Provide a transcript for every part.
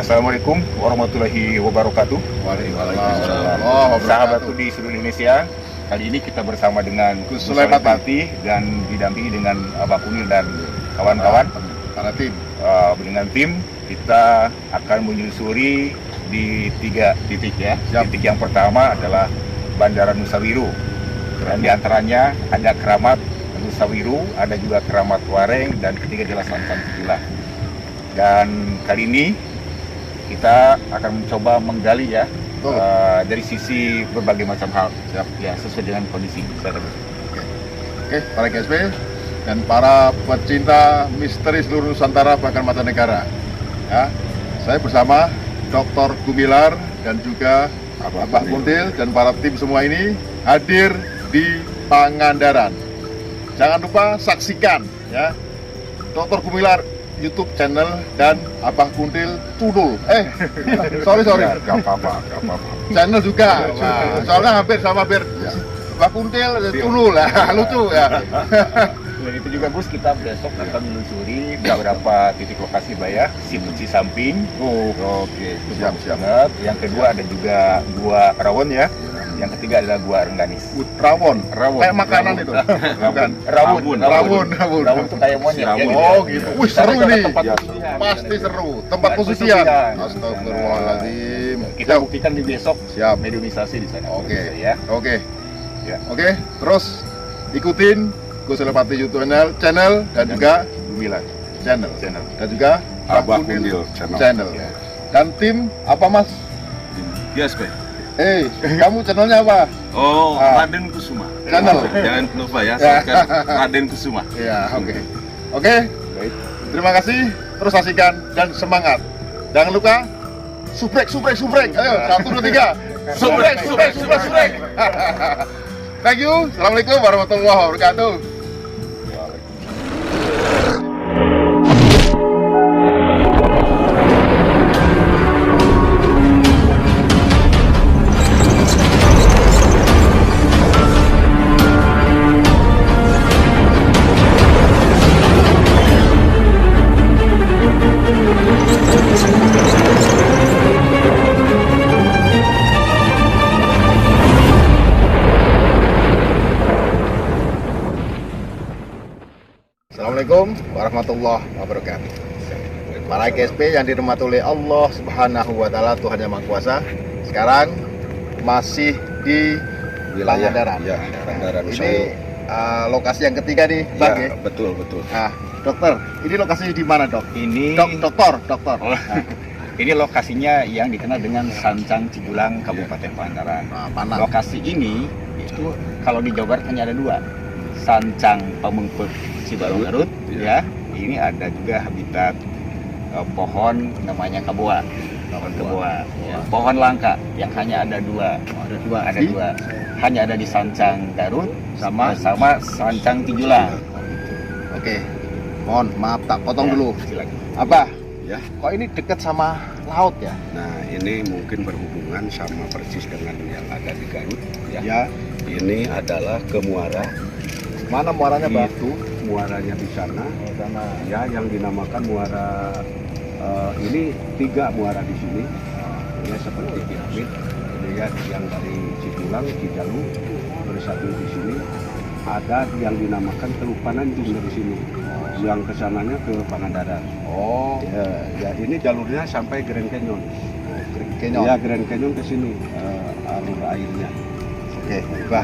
Assalamualaikum warahmatullahi wabarakatuh. Waalaikumsalam. Sahabat di seluruh Indonesia, kali ini kita bersama dengan Gus Sulepati dan didampingi dengan Abah Kunil dan kawan-kawan. Para tim. Dengan tim kita akan menyusuri di 3 titik ya. Siap. Titik yang pertama adalah Bandara Nusawiru. Dan diantaranya ada Keramat Nusawiru, ada juga Keramat Wareng, dan ketiga adalah Sancang Tujulah. Dan kali ini kita akan mencoba menggali ya dari sisi berbagai macam hal ya, sesuai dengan kondisi. Oke, para GSP dan para pecinta misteri seluruh Nusantara bahkan mancanegara. Ya, saya bersama Dr. Gumilar dan juga Abah Kuntil dan para tim semua ini hadir di Pangandaran. Jangan lupa saksikan ya Dr. Gumilar YouTube channel dan Abah Kuntil Tunul. Sorry. Ya, gak apa-apa. Channel juga. Nah, soalnya hampir sama Abah Kuntil Tunul lah, lucu ya. Dan itu juga Gus, kita besok akan menelusuri beberapa titik lokasi Bayah, Sipuci Samping. Oke, siap. Banget. Yang kedua ada juga Gua Rawon ya. Yang ketiga adalah Gua Rengganis. Rawon. Kayak makanan itu. Bukan. Rawon Rawon itu kayak monyet ya. Oh gitu. Wih, seru ini. Tempat khususnya. Pasti seru. Tempat khususnya. Astagfirullahaladzim. Kita buktikan di besok. Siap. Mediumisasi di sana. Oke. Ya. Oke. Ya. Oke. Terus ikutin Gus Sulepati YouTube channel dan juga Gumilar channel channel. dan juga Abah Kuntil channel. Ya. Dan tim apa Mas? GSP. Kamu channelnya apa? Oh, Raden Kusuma. Channel. Jangan lupa ya, subscribe Raden Kusuma. Iya, oke. Baik. Terima kasih. Terus saksikan dan semangat. Jangan lupa subrek. Ayo, 1, 2, 3. Subrek. Thank you. Assalamualaikum warahmatullahi wabarakatuh. Assalamualaikum warahmatullahi wabarakatuh. Para GSP yang dirahmati oleh Allah Subhanahu wa taala, Tuhan yang Maha Kuasa. Sekarang masih di Wilayah Pangandaran. Ya, Pangandaran. Ini lokasi yang ketiga nih, Bang. Ya, betul. Nah, dokter, ini lokasinya di mana, Dok? Ini Dokter. Oh, ini lokasinya yang dikenal dengan Sancang Cijulang, Kabupaten Pangandaran. Nah, Panang. Lokasi ini itu kalau di Jawa Barat hanya ada 2, Sancang Pamengpeuk Cibarong Garut ya. Ini ada juga habitat pohon namanya kaboa. Pohon kaboa. Ya. Pohon langka yang hanya ada 2. Ada 2. Hanya ada di Sancang Garut sama Sancang Cijulang. Oke. Mohon maaf tak potong Ya, dulu. silakan. Abah, Ya. kok ini dekat sama laut ya? Nah, ini mungkin berhubungan sama persis dengan yang ada di Garut ya. Ya. Ini adalah ke muara. Mana muaranya, Bang? Itu muaranya di sana. Sana. Ya, yang dinamakan muara ini 3 muara di sini. Ya, seperti piramid. Kemudian yang dari Cijulang, Cijalu bersatu di sini. Ada yang dinamakan Teluk Pananjung dari sini. Yang kesananya ke Pangandaran. Oh, Ya, ini jalurnya sampai Grand Canyon. Canyon. Ya, Grand Canyon ke sini alur airnya. Oke, Bah,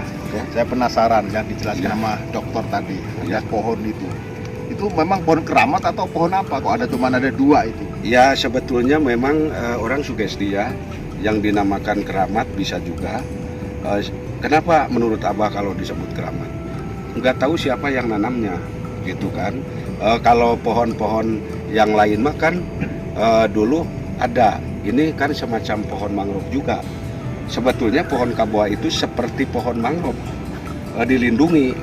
saya penasaran yang dijelaskan Ya. sama dokter tadi. Ada Ya. pohon itu. Itu memang pohon keramat atau pohon apa? Kok ada cuma ada 2 itu? Ya, sebetulnya memang orang sugesti ya, yang dinamakan keramat bisa juga. Kenapa menurut Abah kalau disebut keramat? Nggak tahu siapa yang nanamnya, gitu kan. Kalau pohon-pohon yang lain mah kan dulu ada. Ini kan semacam pohon mangrove juga. Sebetulnya pohon kaboa itu seperti pohon mangrove, dilindungi.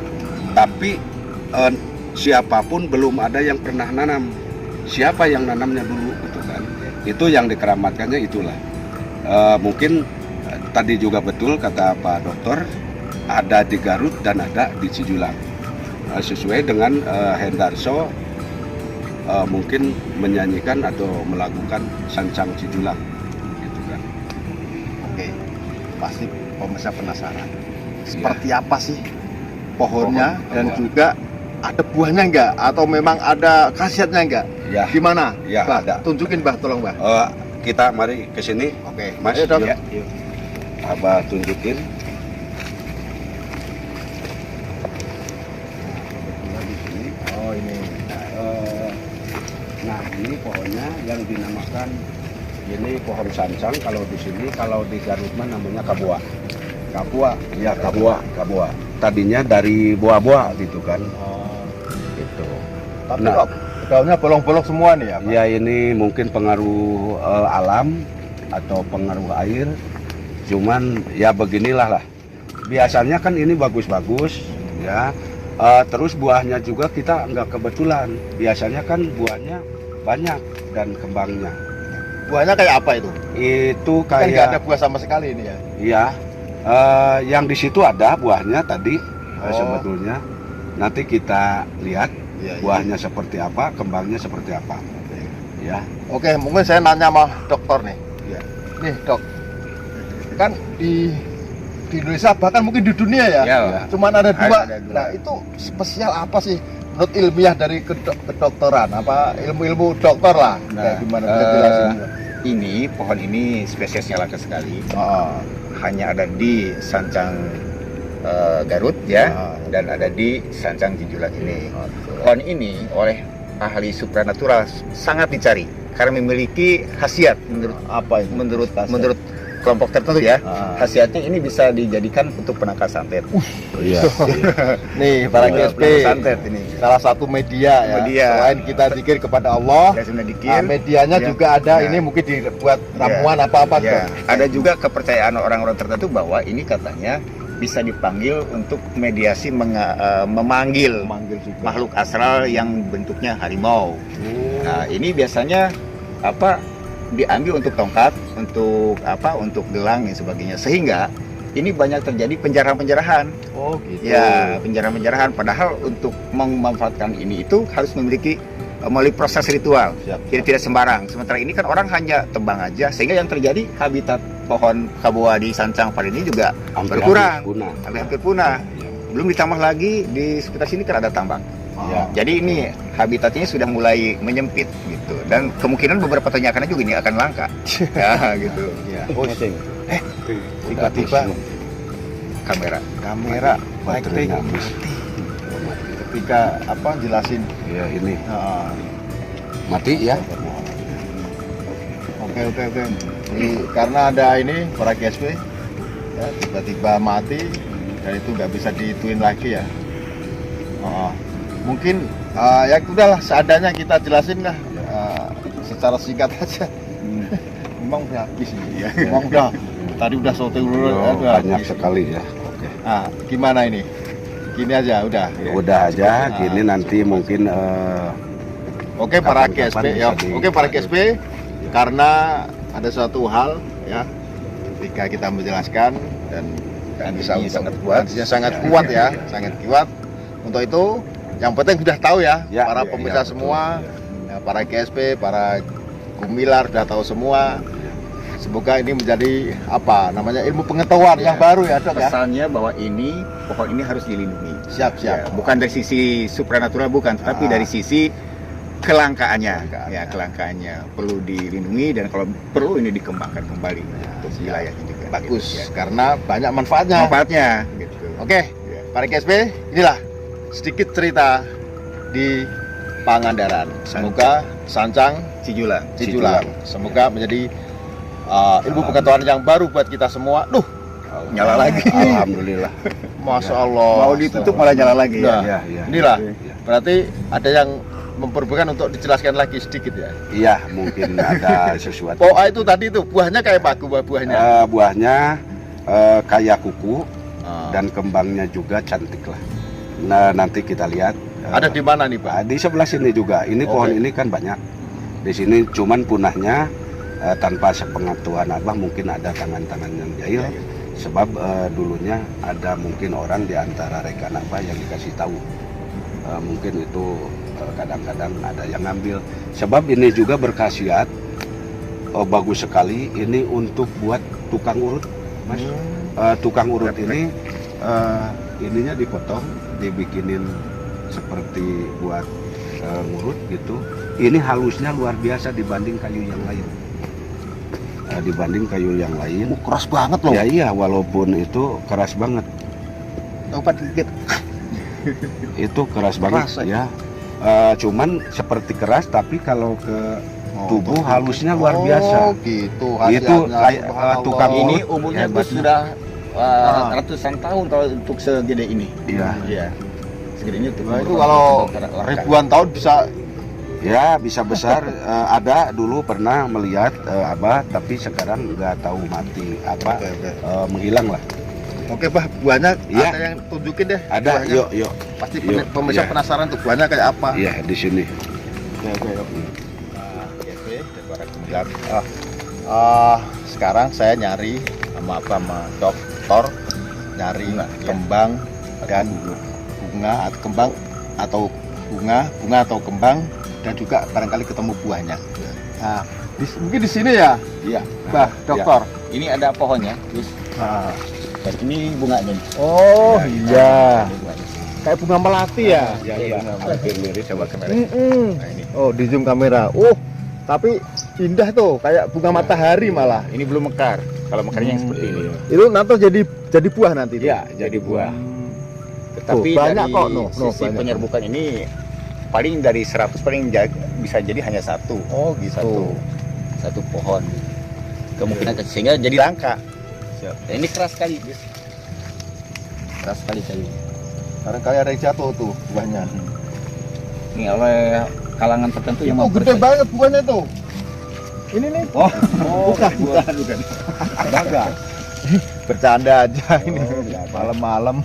Tapi siapapun belum ada yang pernah nanam. Siapa yang nanamnya dulu, gitu kan? Itu yang dikeramatkannya itulah. Mungkin tadi juga betul kata Pak Dokter, ada di Garut dan ada di Cijulang. Sesuai dengan Hendarso mungkin menyanyikan atau melakukan Sancang Cijulang gitu kan. Oke, pasti pemirsa penasaran. Seperti apa sih pohonnya dan pohon. juga ada buahnya enggak atau memang ada khasiatnya enggak? Ya, Gimana? ya Bah, ada. tunjukin Bah, tolong Bah. Kita mari ke sini, Oke, Mas. ayo, Dok. Yuk. Abah tunjukin. Kebetulan di sini. Oh ini. Nah, ini pohonnya yang dinamakan ini pohon sancang. Kalau di sini, kalau di Garut mah namanya kabua. Kapua. Ya, kabua. Tadinya dari buah-buah gitu kan. Oh, Gitu. tapi Nah. kok daunnya bolong-bolong semua nih ya, Pak? Ya, ini mungkin pengaruh alam atau pengaruh air. Cuman ya beginilah lah. Biasanya kan ini bagus-bagus ya. Terus buahnya juga kita nggak kebetulan. Biasanya kan buahnya banyak dan kembangnya. Buahnya kayak apa itu? Itu Kan nggak ada kayak buah sama sekali ini ya. ya yang di situ ada buahnya tadi Oh. sebetulnya. Nanti kita lihat Iya, iya. buahnya seperti apa, kembangnya seperti apa. Ya. Oke, mungkin saya nanya sama dokter nih. Iya. Nih dok, kan di Indonesia bahkan mungkin di dunia ya, Ya, cuman ada dua. ada dua. Nah itu spesial apa sih menurut ilmiah dari kedokteran? Apa ilmu-ilmu dokter lah? Nah, Kayak gimana bisa jelasin? Ini pohon ini spesiesnya langka sekali. Oh, Hanya ada di Sancang Garut ya, Ah. dan ada di Sancang Cijulang ini. oke. Pohon ini oleh ahli supranatural sangat dicari karena memiliki khasiat Apa itu? menurut Khasiat. kelompok tertentu ya. Ah. Khasiatnya ini bisa dijadikan untuk penangkal santet. Iya. Nih para Penangkal GSP, santet ini. salah satu media ya. Media. Selain kita zikir kepada Allah, Ya, sudah dikir. medianya Ya. juga ada. Ya. Ini mungkin dibuat ramuan apa-apa Ya, tuh. ada juga kepercayaan orang-orang tertentu bahwa ini katanya bisa dipanggil untuk mediasi memanggil Manggil juga. makhluk astral yang bentuknya harimau. Nah, ini biasanya diambil untuk tongkat, untuk gelang dan sebagainya. Sehingga ini banyak terjadi penjarahan-penjarahan. Oh gitu. Ya, penjarahan-penjarahan padahal untuk memanfaatkan ini itu harus memiliki melalui proses ritual. Siap. Jadi tidak sembarang. Sementara ini kan orang hanya tebang aja, sehingga yang terjadi habitat pohon kabua di Sancang Par ini juga berkurang, punah. hampir punah. Belum ditambah lagi di sekitar sini kan ada tambang. Ya. Jadi ini habitatnya sudah mulai menyempit gitu, dan kemungkinan beberapa tahun yang akan juga ini akan langka. Ya gitu. Ya. Oh, Tiba-tiba kamera baterainya baterai habis. ketika jelasin. Ya, ini Nah, mati ya. oke. Jadi, karena ada ini para GSP ya, tiba-tiba mati dan itu nggak bisa dituin lagi ya. Mungkin ya udahlah seadanya kita jelasin lah secara singkat aja. Memang udah habis nih ya. Memang udah tadi udah sote dulu Oh, udah banyak habis. sekali ya. Oke. Nah, gimana ini? Gini aja udah. Udah aja, Nah, gini nanti mungkin Oke para Kapan-kapan GSP bisa ya. di- Oke para GSP, karena ada suatu hal ya ketika kita menjelaskan dan bisa Kandisinya untuk- sangat kuat. kandisinya sangat kuat ya, sangat kuat. Untuk itu yang penting sudah tahu ya, Ya, para ya, pemirsa ya, betul. semua, ya, para GSP, para Gumilar sudah tahu semua. Semoga ini menjadi ilmu pengetahuan Ya. yang baru ya dok ya. Pesannya bahwa pohon ini harus dilindungi. Siap. Ya, bukan dari sisi supranatural bukan, tetapi Ah. dari sisi kelangkaannya. Kelangkaannya. Ya, kelangkaannya perlu dilindungi dan kalau perlu ini dikembangkan kembali untuk siap. wilayahnya juga. Bagus Ya. karena banyak manfaatnya. Manfaatnya gitu. Oke, Ya. para GSP, inilah sedikit cerita di Pangandaran. Semoga Sancang Cijulang. Cijulang. Semoga menjadi ilmu pengetahuan yang baru buat kita semua. Duh, Nyala lagi. Alhamdulillah. masya Allah. Mau ditutup malah nyala lagi Nah, ya. Ya. inilah. Ya. Berarti ada yang memperbolehkan untuk dijelaskan lagi sedikit ya. Iya, mungkin ada sesuatu. Oh, itu tadi itu buahnya kayak apa buahnya? Buahnya kayak kuku Ah. dan kembangnya juga cantik lah. Nah, nanti kita lihat. Ada di mana nih Pak? Di sebelah sini juga. Ini Oke. pohon ini kan banyak. Di sini cuman punahnya tanpa sepengetahuan Abah mungkin ada tangan-tangan yang jahil. Sebab dulunya ada mungkin orang di antara rekan Abah yang dikasih tahu. Mungkin itu Kadang-kadang ada yang ngambil. Sebab ini juga berkhasiat, bagus sekali. Ini untuk buat tukang urut, Mas. Tukang urut ini ininya dipotong, dibikinin seperti buat ngurut gitu. Ini halusnya luar biasa dibanding kayu yang lain. Keras banget loh. Ya iya, walaupun itu keras banget. Coba dikit. Itu keras banget Keras, ya. Cuman seperti keras, tapi kalau ke tubuh halusnya luar biasa. Oh gitu. Itu kayak tukang Ini urut umurnya Gus hebatnya. sudah ratusan tahun kalau untuk segede ini. Iya. Iya. Segede ini untuk Nah, itu merupakan kalau langka. ribuan tahun bisa. Ya bisa besar. Ada dulu pernah melihat Abah, tapi sekarang nggak tahu mati apa, menghilang lah. Oke, Bah, buahnya Iya. ada yang tunjukin deh. Ada, buahnya. yuk. Pasti Yuk, pemirsa iya. penasaran tuh buahnya kayak apa. Iya di sini. Oke. Bilang, Sekarang saya nyari sama dokter nyari kembang dan bunga atau kembang dan juga barangkali ketemu buahnya. Nah, mungkin di sini ya, iya. Bah, dokter. Ini ada pohonnya, Gus. Nah. Dan ini bunganya. Oh iya, Ini bunganya. kayak bunga melati ya. Iya. Hampir mirip sama kamera. Nah, ini. Oh, di zoom kamera. Tapi indah tuh, kayak bunga matahari malah. Ini belum mekar. Kalau mekarnya yang seperti ini. Itu nanti jadi buah nanti. Iya, jadi buah. Tetapi banyak dari kok, sisi banyak. penyerbukan ini paling dari 100 bisa jadi hanya satu. Oh gitu. Satu pohon. Kemungkinan sehingga jadi langka. Ya, ini keras sekali, Gus. Keras sekali kayu. Barangkali ada yang jatuh tuh buahnya. Ini oleh kalangan tertentu yang mau Gede banget buahnya tuh. Ini nih. Oh, bukan. Dagang. Bercanda aja ini. enggak apa. Malam-malam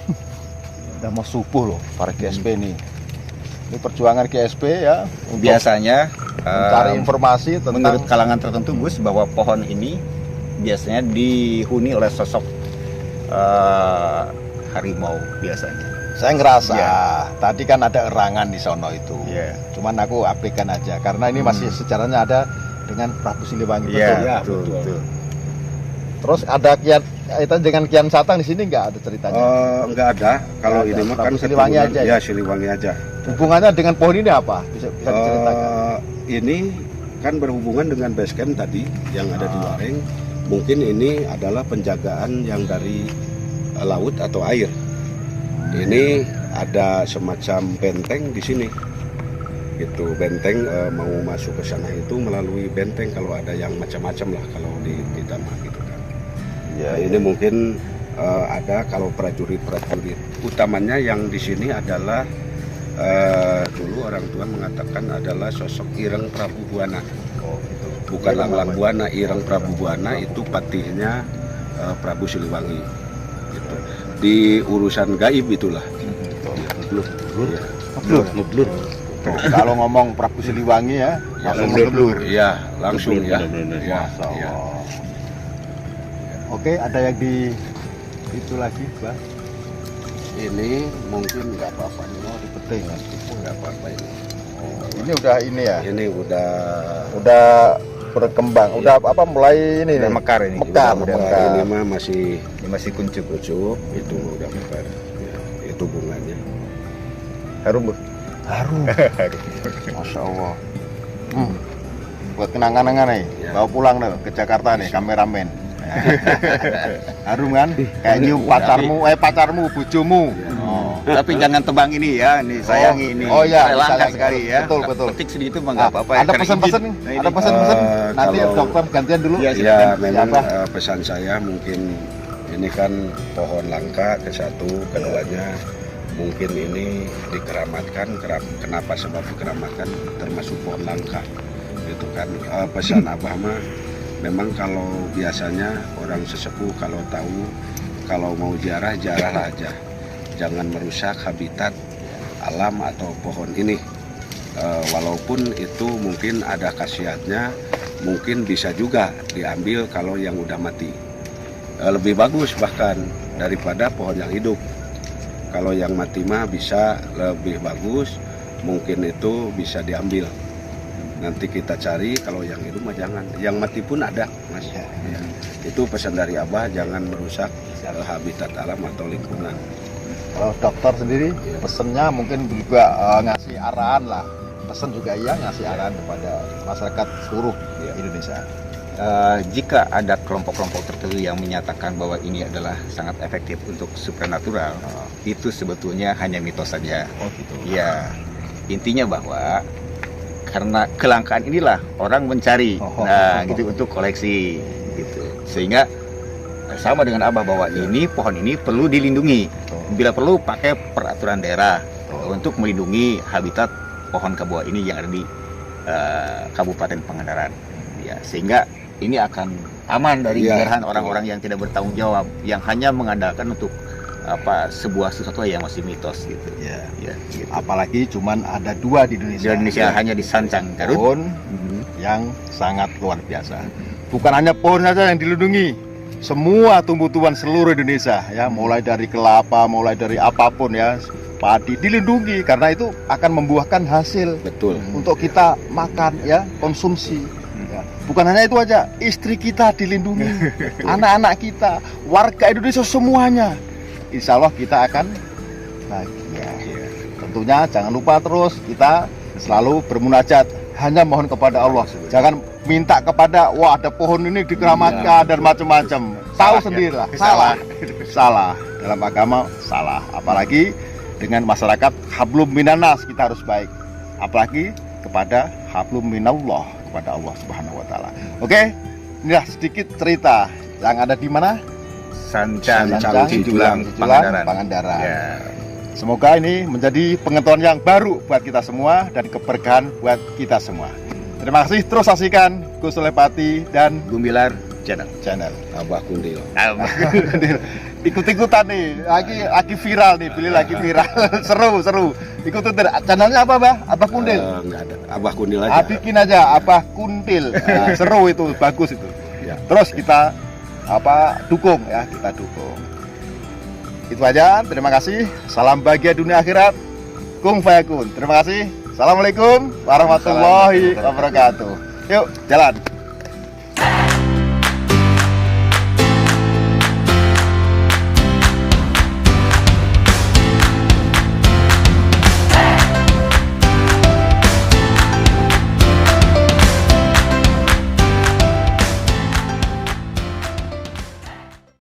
udah mau subuh loh para GSP nih. Ini perjuangan GSP ya untuk Biasanya mencari informasi menurut tentang kalangan tertentu, Gus, bahwa pohon ini biasanya dihuni oleh sosok harimau biasanya. saya ngerasa Iya. tadi kan ada erangan di sono itu. Iya. Cuman aku abaikan aja karena ini masih sejarahnya ada dengan Prabu Siliwangi. Iya, betul? Ya, betul, betul. betul. Terus ada kaitan dengan Kian Satang di sini nggak ada ceritanya? Enggak ada. Kalau Nggak ini ada. mah kan Siliwangi keturunan- aja ya? Ya, Siliwangi aja. Hubungannya dengan pohon ini apa? Bisa diceritakan? Ini kan berhubungan dengan base camp tadi yang ada di Wareng. Mungkin ini adalah penjagaan yang dari laut atau air. Ini ada semacam benteng di sini. Gitu, benteng mau masuk ke sana itu melalui benteng kalau ada yang macam-macam lah kalau di kita mah gitu kan. Ya, ini mungkin ada kalau prajurit-prajurit utamanya yang di sini adalah dulu orang tua mengatakan adalah sosok Ireng Prabu Buana. Bukan Langlang Buana, Ireng Prabu Buana itu patihnya Prabu Siliwangi. Gitu. Di urusan gaib itulah. Ngeblur. Kalau ngomong Prabu Siliwangi ya, langsung ngeblur. Iya, langsung ya. Ya, Masya ya. Allah. Oke, ada yang di itu lagi, Bang? Ini mungkin nggak apa-apa nih. Oh, di peting. Nggak apa-apa ini. Ini udah ini ya. Ini udah Udah berkembang. Udah apa mulai ini Udah nih. mekar ini. Mekar, udah mekar. ini mah masih Ini masih kuncup. kucuk, itu udah mekar. Ya, itu bunganya. Harum, Bu. Harum. Masya Allah. Buat kenangan-kenangan nih. Ya. Bawa pulang nih ke Jakarta nih, kameramen. Harum kan? Kayak nyium pacarmu, bojomu. Oh. Tapi jangan tebang ini ya, ini sayangi ini. Oh iya, Saya langka disayangi. sekali ya. Betul, betul. Petik sedikit mah nggak apa-apa. Ada Karena pesan-pesan izin. nih? Nah, ini. Ada pesan-pesan? Nanti kalau- dokter gantian dulu. Iya, Ya memang Siapa? pesan saya mungkin ini kan pohon langka ke satu, keduanya mungkin ini dikeramatkan. Kenapa sebab dikeramatkan termasuk pohon langka gitu kan. Pesan Abah mah memang kalau biasanya orang sesepuh kalau tahu kalau mau jarah aja, jangan merusak habitat alam atau pohon ini. Walaupun itu mungkin ada khasiatnya, mungkin bisa juga diambil kalau yang udah mati. Lebih bagus bahkan daripada pohon yang hidup. Kalau yang mati mah bisa lebih bagus, mungkin itu bisa diambil. Nanti kita cari, kalau yang hidup mah jangan, yang mati pun ada, Mas. Ya. Itu pesan dari Abah, jangan merusak habitat alam atau lingkungan. Kalau dokter sendiri pesennya mungkin juga ngasih arahan lah, pesan juga ya ngasih arahan kepada masyarakat seluruh Indonesia. Jika ada kelompok-kelompok tertentu yang menyatakan bahwa ini adalah sangat efektif untuk supranatural, itu sebetulnya hanya mitos saja. Oh gitu. Ya, intinya bahwa karena kelangkaan inilah orang mencari, gitu untuk koleksi, gitu. Sehingga sama dengan Abah bahwa ini pohon ini perlu dilindungi. Bila perlu pakai peraturan daerah untuk melindungi habitat pohon kabuah ini yang ada di Kabupaten Pangandaran. Ya, sehingga ini akan aman dari jarahan orang-orang yang tidak bertanggung jawab, yang hanya mengandalkan untuk sebuah sesuatu yang masih mitos gitu. Gitu. Apalagi cuman ada 2 di Indonesia. Di Indonesia hanya di Sancang Garut. Pohon yang sangat luar biasa. Bukan hanya pohon saja yang dilindungi, semua tumbuh-tumbuhan seluruh Indonesia ya, mulai dari kelapa, mulai dari apapun ya, padi dilindungi karena itu akan membuahkan hasil. Betul. Untuk kita makan ya, konsumsi. Ya. Bukan hanya itu aja, istri kita dilindungi, anak-anak kita, warga Indonesia semuanya. Insya Allah kita akan bahagia. Tentunya jangan lupa terus kita selalu bermunajat, hanya mohon kepada Allah. Jangan minta kepada ada pohon ini dikeramatkan dan macam-macam. Tahu sendirilah, salah. Dalam agama salah. Apalagi dengan masyarakat hablum minanas kita harus baik. Apalagi kepada hablum minallah, kepada Allah Subhanahu wa taala. Oke, inilah sedikit cerita yang ada di mana? Sancang Cijulang, Pangandaran. Ya. Semoga ini menjadi pengetahuan yang baru buat kita semua dan keberkahan buat kita semua. Terima kasih, terus saksikan Gus Sulepati dan Gumilar channel. Abah Kundil. Ikut-ikutan nih, lagi viral nih, pilih lagi viral. seru. Ikutin channelnya apa, Bah? Abah Kundil? Enggak ada, Abah Kundil aja. Bikin aja Abah Kundil. Seru itu, bagus itu. Ya. Terus kita dukung ya, kita dukung. Itu aja, terima kasih. Salam bahagia dunia akhirat. Kung fayakun. Terima kasih. Assalamualaikum warahmatullahi wabarakatuh. Yuk, jalan.